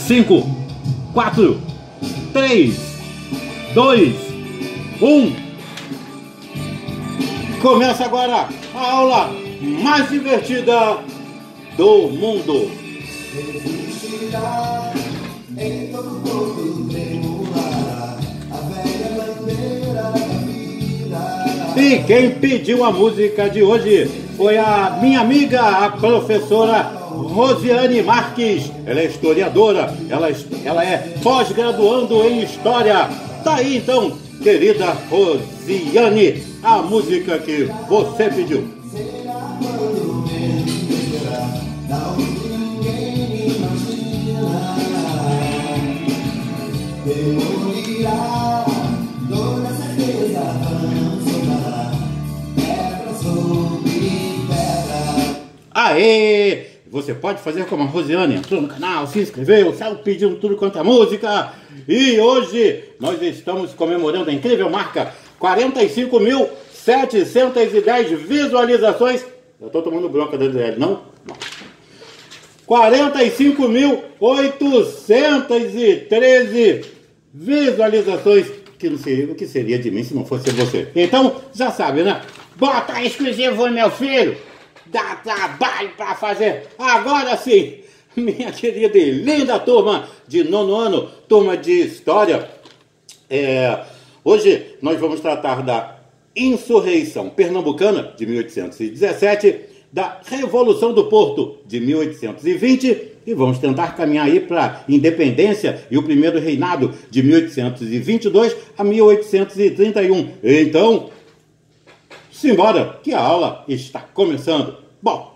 5, 4, 3, 2, 1. Começa agora a aula mais divertida do mundo. Existirá em todo corpo tremulará a velha bandeira da vida. E quem pediu a música de hoje foi a minha amiga, a professora Rosiane Marques. Ela é historiadora, ela é pós-graduando em História. Tá aí então, querida Rosiane, a música que você pediu. Será quando menos esperar, da onde ninguém imagina. Demolirá, toda certeza não sobrará, pedra sobre pedra. Aê! Você pode fazer como a Rosiane, entrou no canal, se inscreveu, saiu pedindo tudo quanto é música. E hoje nós estamos comemorando a incrível marca 45.710 visualizações. Eu tô tomando bronca da DL, não? Não. 45.813 visualizações. Que não seria, o que seria de mim se não fosse você? Então, já sabe, né? Bota exclusivo, meu filho! Dá trabalho para fazer. Agora sim, minha querida e linda turma de nono ano, turma de História. Hoje nós vamos tratar da insurreição pernambucana de 1817, da Revolução do Porto de 1820 e vamos tentar caminhar aí para a independência e o primeiro reinado de 1822 a 1831. Então, simbora, que a aula está começando. Bom,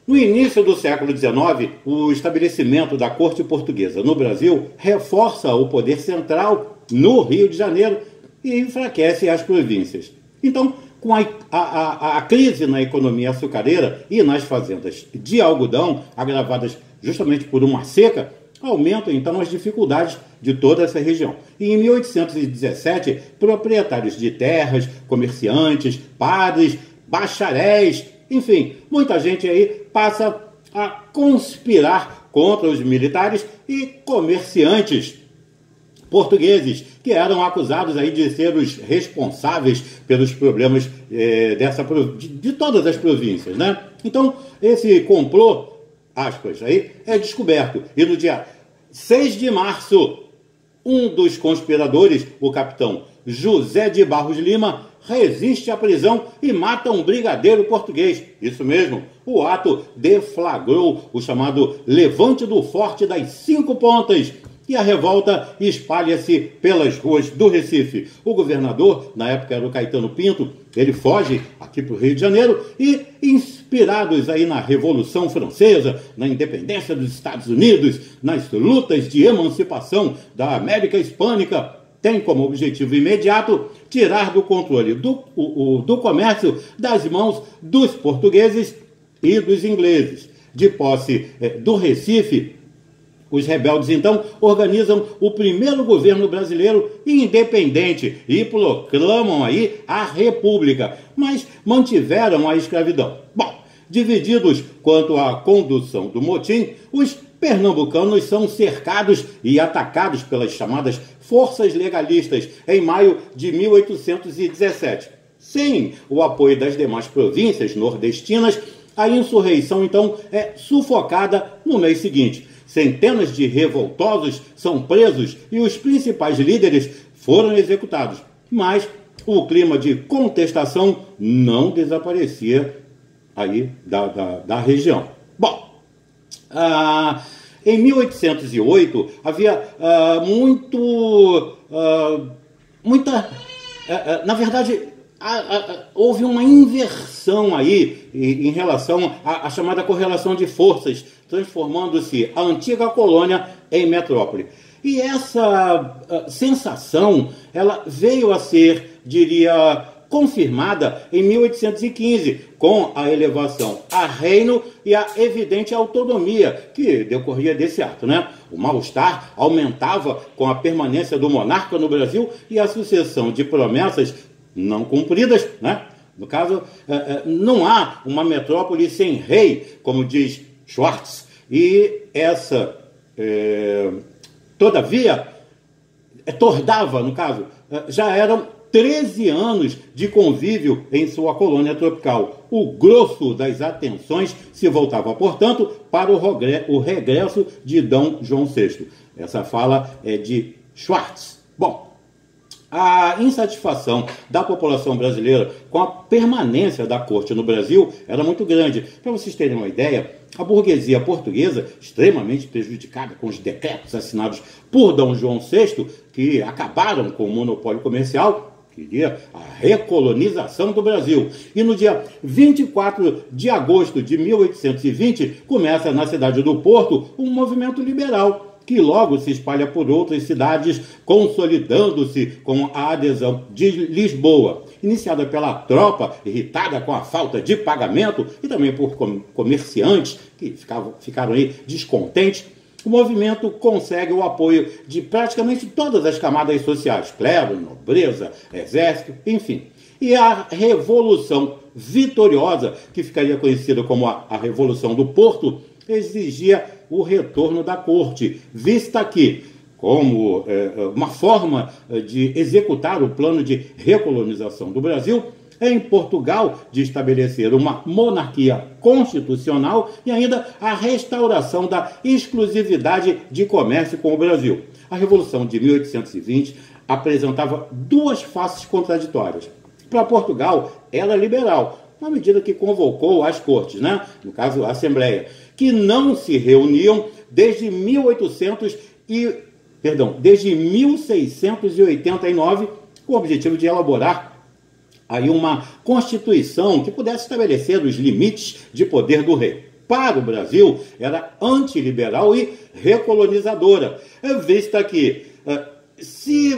no início do século XIX, o estabelecimento da corte portuguesa no Brasil reforça o poder central no Rio de Janeiro e enfraquece as províncias. Então, com a crise na economia açucareira e nas fazendas de algodão, agravadas justamente por uma seca, aumentam então as dificuldades de toda essa região. E em 1817, proprietários de terras, comerciantes, padres, bacharéis, enfim, muita gente aí passa a conspirar contra os militares e comerciantes portugueses, que eram acusados aí de ser os responsáveis pelos problemas de todas as províncias, né? Então, esse complô, aspas, aí, é descoberto. E no dia 6 de março, um dos conspiradores, o capitão José de Barros Lima, resiste à prisão e mata um brigadeiro português. Isso mesmo, o ato deflagrou o chamado Levante do Forte das Cinco Pontas, e a revolta espalha-se pelas ruas do Recife. O governador, na época era o Caetano Pinto, ele foge aqui para o Rio de Janeiro e, inspirados aí na Revolução Francesa, na independência dos Estados Unidos, nas lutas de emancipação da América Hispânica, tem como objetivo imediato tirar do controle do comércio das mãos dos portugueses e dos ingleses. De posse do Recife, os rebeldes, então, organizam o primeiro governo brasileiro independente e proclamam aí a República, mas mantiveram a escravidão. Bom, divididos quanto à condução do motim, os pernambucanos são cercados e atacados pelas chamadas forças legalistas em maio de 1817. Sem o apoio das demais províncias nordestinas, a insurreição, então, é sufocada no mês seguinte. Centenas de revoltosos são presos e os principais líderes foram executados. Mas o clima de contestação não desaparecia aí da região. Bom, em 1808 havia na verdade, houve uma inversão aí em relação à chamada correlação de forças, transformando-se a antiga colônia em metrópole. E essa sensação, ela veio a ser, diria, confirmada em 1815, com a elevação a reino e a evidente autonomia que decorria desse ato, né? O mal-estar aumentava com a permanência do monarca no Brasil e a sucessão de promessas não cumpridas, né? No caso, não há uma metrópole sem rei, como diz Schwartz, e essa Todavia, Tordava, no caso, já eram 13 anos de convívio em sua colônia tropical. O grosso das atenções se voltava, portanto, para o regresso de Dom João VI. Essa fala é de Schwartz. Bom, a insatisfação da população brasileira com a permanência da corte no Brasil era muito grande. Para vocês terem uma ideia, a burguesia portuguesa, extremamente prejudicada com os decretos assinados por Dom João VI, que acabaram com o monopólio comercial, queria a recolonização do Brasil. E no dia 24 de agosto de 1820, começa na cidade do Porto um movimento liberal, que logo se espalha por outras cidades, consolidando-se com a adesão de Lisboa. Iniciada pela tropa, irritada com a falta de pagamento, e também por comerciantes que ficaram aí descontentes, o movimento consegue o apoio de praticamente todas as camadas sociais, clero, nobreza, exército, enfim. E a Revolução Vitoriosa, que ficaria conhecida como a Revolução do Porto, exigia o retorno da corte, vista que, como uma forma de executar o plano de recolonização do Brasil, em Portugal, de estabelecer uma monarquia constitucional e ainda a restauração da exclusividade de comércio com o Brasil. A Revolução de 1820 apresentava duas faces contraditórias. Para Portugal, era liberal, na medida que convocou as cortes, né? No caso, a Assembleia, que não se reuniam desde 1689, com o objetivo de elaborar aí uma Constituição que pudesse estabelecer os limites de poder do rei. Para o Brasil, era antiliberal e recolonizadora, vista que se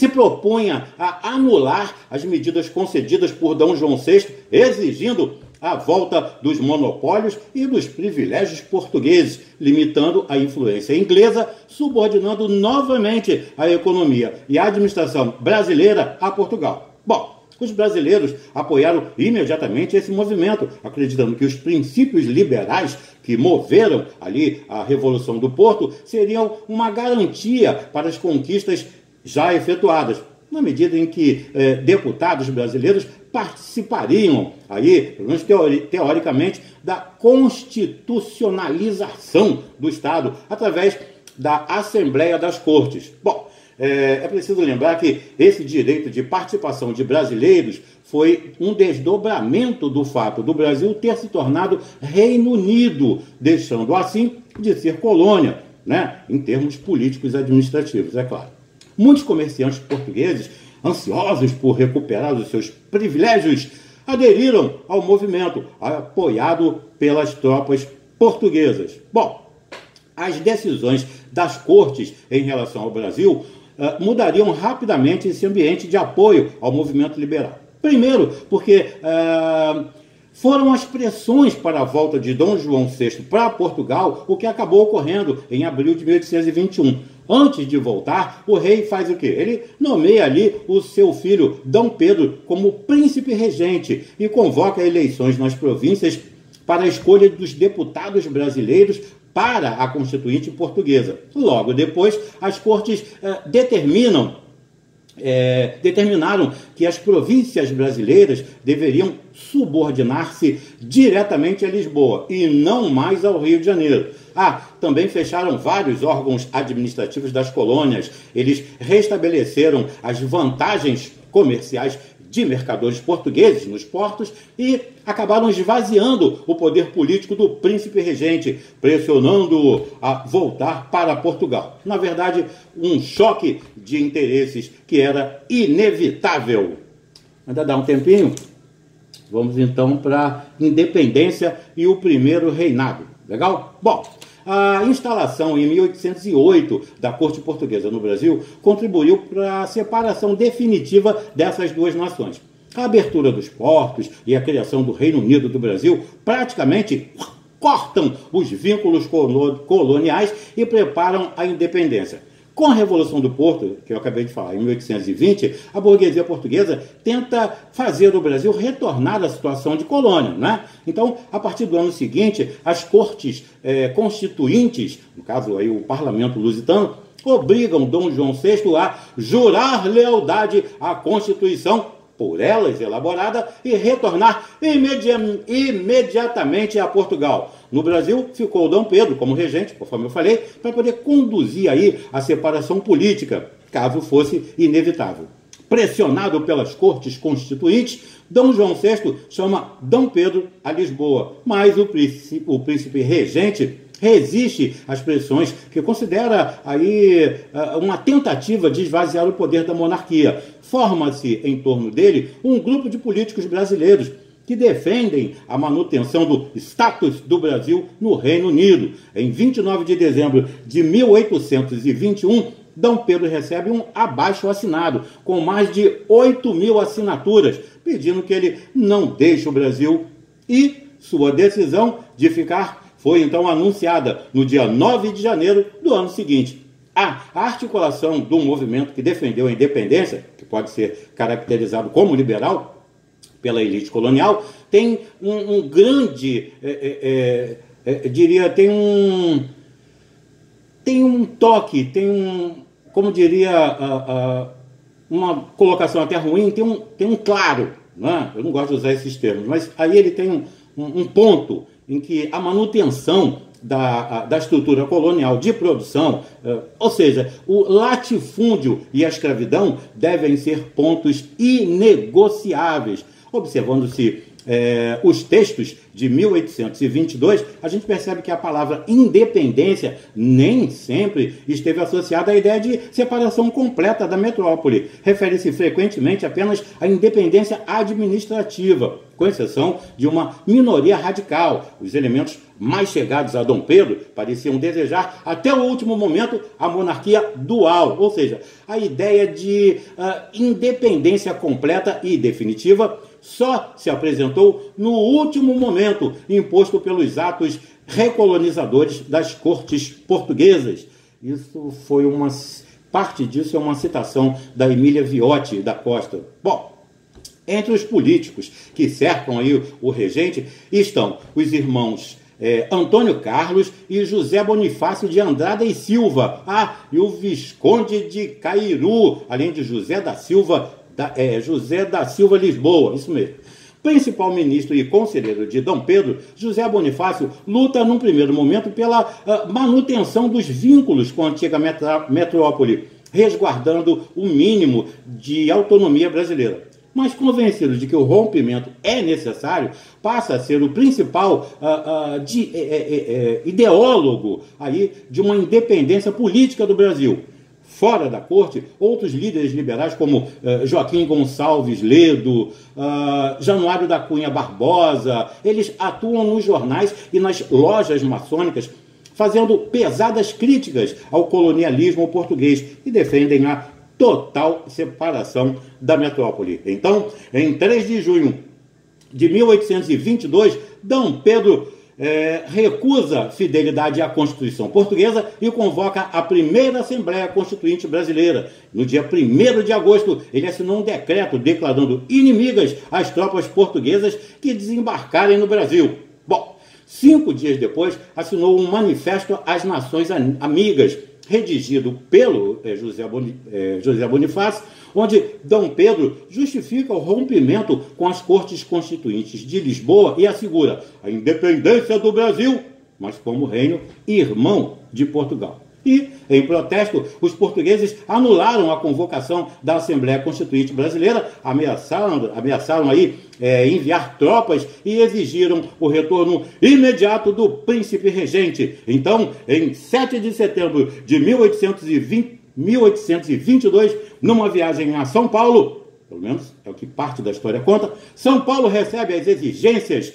propunha a anular as medidas concedidas por Dom João VI, exigindo a volta dos monopólios e dos privilégios portugueses, limitando a influência inglesa, subordinando novamente a economia e a administração brasileira a Portugal. Bom, os brasileiros apoiaram imediatamente esse movimento, acreditando que os princípios liberais que moveram ali a Revolução do Porto seriam uma garantia para as conquistas já efetuadas, na medida em que deputados brasileiros participariam aí, pelo menos teoricamente, da constitucionalização do Estado através da Assembleia das Cortes. Bom, é preciso lembrar que esse direito de participação de brasileiros foi um desdobramento do fato do Brasil ter se tornado Reino Unido, deixando assim de ser colônia, né, em termos políticos e administrativos, é claro. Muitos comerciantes portugueses, ansiosos por recuperar os seus privilégios, aderiram ao movimento, apoiado pelas tropas portuguesas. Bom, as decisões das cortes em relação ao Brasil mudariam rapidamente esse ambiente de apoio ao movimento liberal. Primeiro, porque foram as pressões para a volta de Dom João VI para Portugal o que acabou ocorrendo em abril de 1821. Antes de voltar, o rei faz o quê? Ele nomeia ali o seu filho Dom Pedro como príncipe regente e convoca eleições nas províncias para a escolha dos deputados brasileiros para a Constituinte Portuguesa. Logo depois, as cortes determinaram que as províncias brasileiras deveriam subordinar-se diretamente a Lisboa e não mais ao Rio de Janeiro. Também fecharam vários órgãos administrativos das colônias. Eles restabeleceram as vantagens comerciais de mercadores portugueses nos portos e acabaram esvaziando o poder político do príncipe regente, pressionando-o a voltar para Portugal. Na verdade, um choque de interesses que era inevitável. Ainda dá um tempinho? Vamos então para a independência e o primeiro reinado. Legal? Bom, a instalação em 1808 da corte portuguesa no Brasil contribuiu para a separação definitiva dessas duas nações. A abertura dos portos e a criação do Reino Unido do Brasil praticamente cortam os vínculos coloniais e preparam a independência. Com a Revolução do Porto, que eu acabei de falar, em 1820, a burguesia portuguesa tenta fazer do Brasil retornar à situação de colônia, né? Então, a partir do ano seguinte, as cortes constituintes, no caso aí o parlamento lusitano, obrigam Dom João VI a jurar lealdade à Constituição por elas elaborada e retornar imediatamente a Portugal. No Brasil, ficou Dom Pedro como regente, conforme eu falei, para poder conduzir aí a separação política, caso fosse inevitável. Pressionado pelas cortes constituintes, Dom João VI chama Dom Pedro a Lisboa, mas o príncipe regente resiste às pressões que considera aí uma tentativa de esvaziar o poder da monarquia. Forma-se em torno dele um grupo de políticos brasileiros que defendem a manutenção do status do Brasil no Reino Unido. Em 29 de dezembro de 1821, Dom Pedro recebe um abaixo-assinado com mais de 8.000 assinaturas, pedindo que ele não deixe o Brasil, e sua decisão de ficar foi então anunciada no dia 9 de janeiro do ano seguinte. A articulação do movimento que defendeu a independência, que pode ser caracterizado como liberal pela elite colonial, tem um grande, diria, tem um toque, como diria, uma colocação até ruim, tem um claro, né? Eu não gosto de usar esses termos, mas aí ele tem um ponto em que a manutenção da estrutura colonial de produção, ou seja, o latifúndio e a escravidão devem ser pontos inegociáveis. Observando-se os textos de 1822, a gente percebe que a palavra independência nem sempre esteve associada à ideia de separação completa da metrópole. Refere-se frequentemente apenas à independência administrativa, com exceção de uma minoria radical. Os elementos mais chegados a Dom Pedro pareciam desejar até o último momento a monarquia dual, ou seja, a ideia de independência completa e definitiva só se apresentou no último momento, imposto pelos atos recolonizadores das cortes portuguesas. Isso foi parte disso é uma citação da Emília Viotti da Costa. Bom, entre os políticos que cercam aí o regente estão os irmãos Antônio Carlos e José Bonifácio de Andrada e Silva, e o Visconde de Cairu, além de José da Silva Lisboa, isso mesmo. Principal ministro e conselheiro de Dom Pedro, José Bonifácio luta num primeiro momento pela manutenção dos vínculos com a antiga metrópole, resguardando o mínimo de autonomia brasileira. Mas convencido de que o rompimento é necessário, passa a ser o principal ideólogo aí de uma independência política do Brasil. Fora da corte, outros líderes liberais como Joaquim Gonçalves Ledo, Januário da Cunha Barbosa, eles atuam nos jornais e nas lojas maçônicas, fazendo pesadas críticas ao colonialismo português e defendem a total separação da metrópole. Então, em 3 de junho de 1822, Dom Pedro recusa fidelidade à Constituição portuguesa e convoca a primeira Assembleia Constituinte Brasileira. No dia 1º de agosto, ele assinou um decreto declarando inimigas as tropas portuguesas que desembarcarem no Brasil. Bom, 5 dias depois, assinou um manifesto às nações amigas, redigido pelo José Bonifácio, onde Dom Pedro justifica o rompimento com as cortes constituintes de Lisboa e assegura a independência do Brasil, mas como reino irmão de Portugal. E, em protesto, os portugueses anularam a convocação da Assembleia Constituinte Brasileira, ameaçaram aí enviar tropas e exigiram o retorno imediato do príncipe regente. Então, em 7 de setembro de 1822, numa viagem a São Paulo, pelo menos é o que parte da história conta, São Paulo recebe as exigências,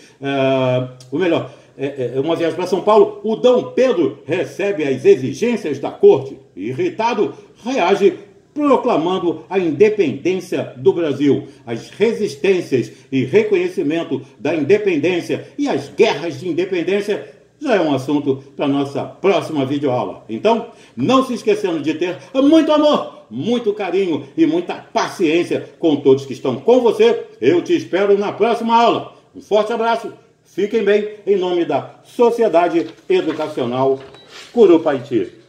uma viagem para São Paulo, o Dom Pedro recebe as exigências da corte e, irritado, reage proclamando a independência do Brasil. As resistências e reconhecimento da independência e as guerras de independência já é um assunto para nossa próxima videoaula. Então, não se esquecendo de ter muito amor, muito carinho e muita paciência com todos que estão com você. Eu te espero na próxima aula. Um forte abraço, fiquem bem, em nome da Sociedade Educacional Curupaiti.